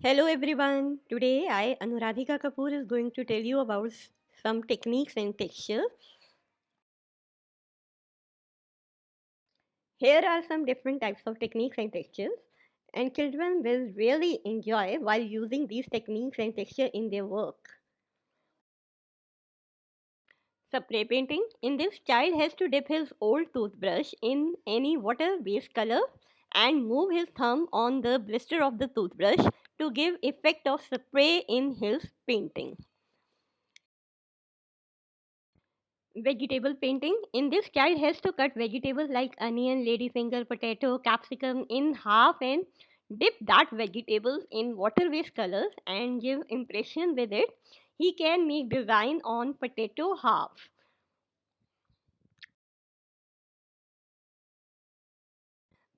Hello everyone. Today I Anuradhika Kapoor is going to tell you about some techniques and texture. Here are some different types of techniques and textures and children will really enjoy while using these techniques and texture in their work. Spray painting. In this child has to dip his old toothbrush in any water based color and move his thumb on the blister of the toothbrush to give effect of spray in his painting. Vegetable painting. In this, child has to cut vegetables like onion, ladyfinger, potato, capsicum in half and dip that vegetables in water-based colors and give impression with it. He can make design on potato half.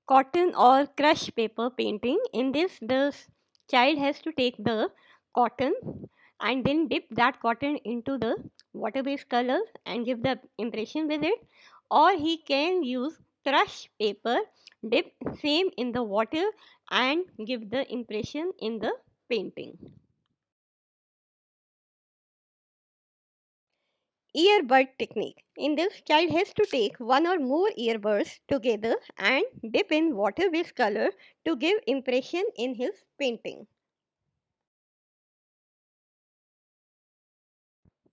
Cotton or crush paper painting. In this, the child has to take the cotton and then dip that cotton into the water based colors and give the impression with it, or he can use crush paper, dip same in the water and give the impression in the painting. Earbud technique. In this, child has to take one or more earbuds together and dip in water based color to give impression in his painting.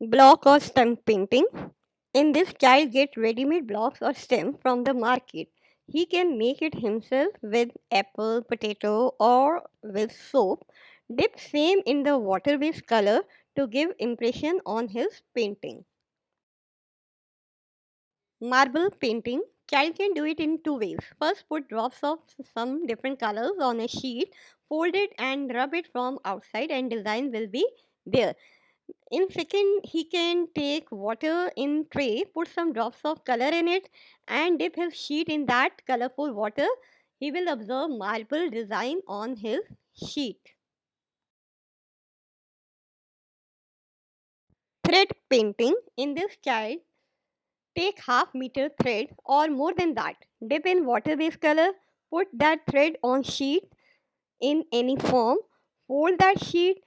Block or stem painting. In this, child gets ready-made blocks or stem from the market. He can make it himself with apple, potato, or with soap. Dip same in the water-based color to give impression on his painting. Marble painting. Child can do it in two ways. First, put drops of some different colors on a sheet, fold it and rub it from outside, and design will be there. In second, he can take water in tray, put some drops of color in it, and dip his sheet in that colorful water. He will observe marble design on his sheet. Thread painting. In this child, take half meter thread or more than that. Dip in water based color, put that thread on sheet in any form, fold that sheet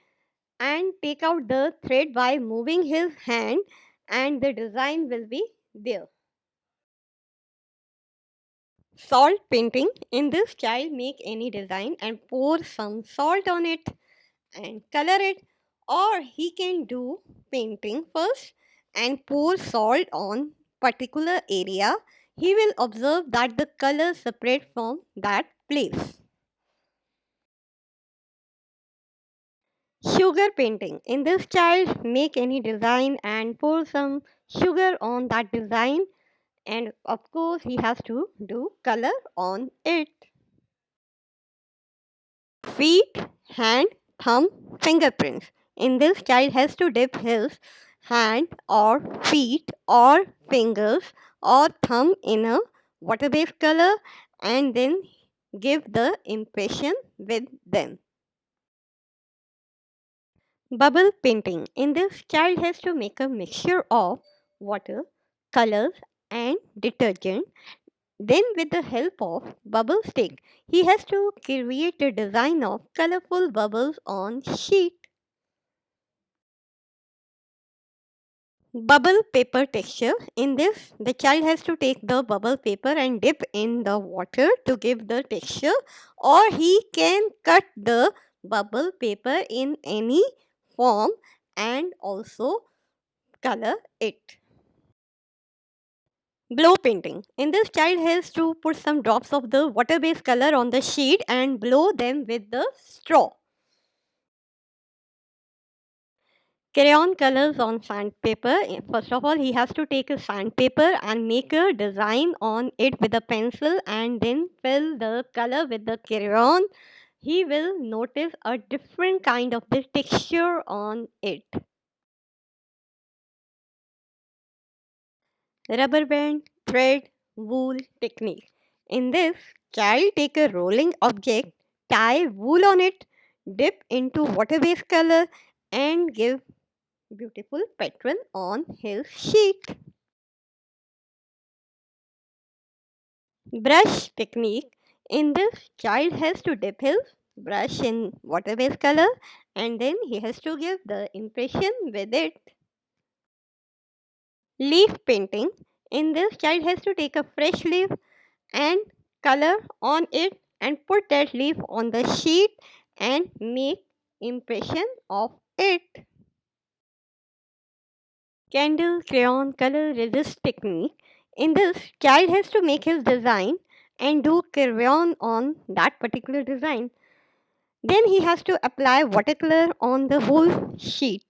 and take out the thread by moving his hand and the design will be there. Salt painting. In this, child make any design and pour some salt on it and color it, or he can do painting first and pour salt on particular area. He will observe that the color separate from that place. Sugar painting. In this, child make any design and pour some sugar on that design, and of course he has to do color on it. Feet, hand, thumb, fingerprints. In this, child has to dip his hand or feet or fingers or thumb in a water based color and then give the impression with them. Bubble painting. In this, child has to make a mixture of water, colors, and detergent. Then, with the help of bubble stick, he has to create a design of colorful bubbles on sheet. Bubble paper texture. In this, the child has to take the bubble paper and dip in the water to give the texture, or he can cut the bubble paper in any form and also color it. Blow painting. In this, child has to put some drops of the water based color on the sheet and blow them with the straw. Crayon colors on sandpaper. First of all, he has to take a sandpaper and make a design on it with a pencil and then fill the color with the crayon. He will notice a different kind of the texture on it. Rubber band, thread, wool technique. In this, child take a rolling object, tie wool on it, dip into water-based color and give beautiful pattern on his sheet. Brush technique. In this, child has to dip his brush in water-based color, and then he has to give the impression with it. Leaf painting. In this, child has to take a fresh leaf and color on it and put that leaf on the sheet and make impression of it. Candle crayon color resist technique. In this, child has to make his design and do crayon on that particular design. Then he has to apply watercolor on the whole sheet.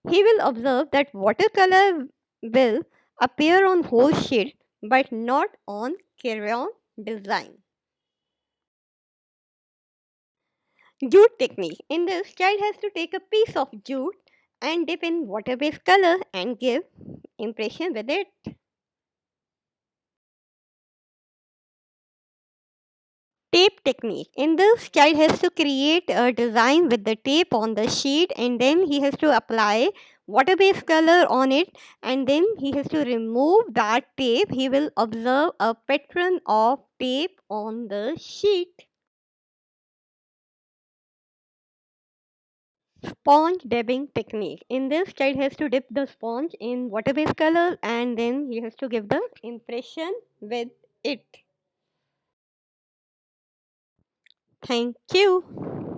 He will observe that watercolor will appear on whole sheet but not on crayon design. Jute technique. In this, child has to take a piece of jute and dip in water-based color and give impression with it. Tape technique. In this, child has to create a design with the tape on the sheet and then he has to apply water-based color on it and then he has to remove that tape. He will observe a pattern of tape on the sheet. Sponge dabbing technique. In this, child has to dip the sponge in water-based color and then he has to give the impression with it. Thank you.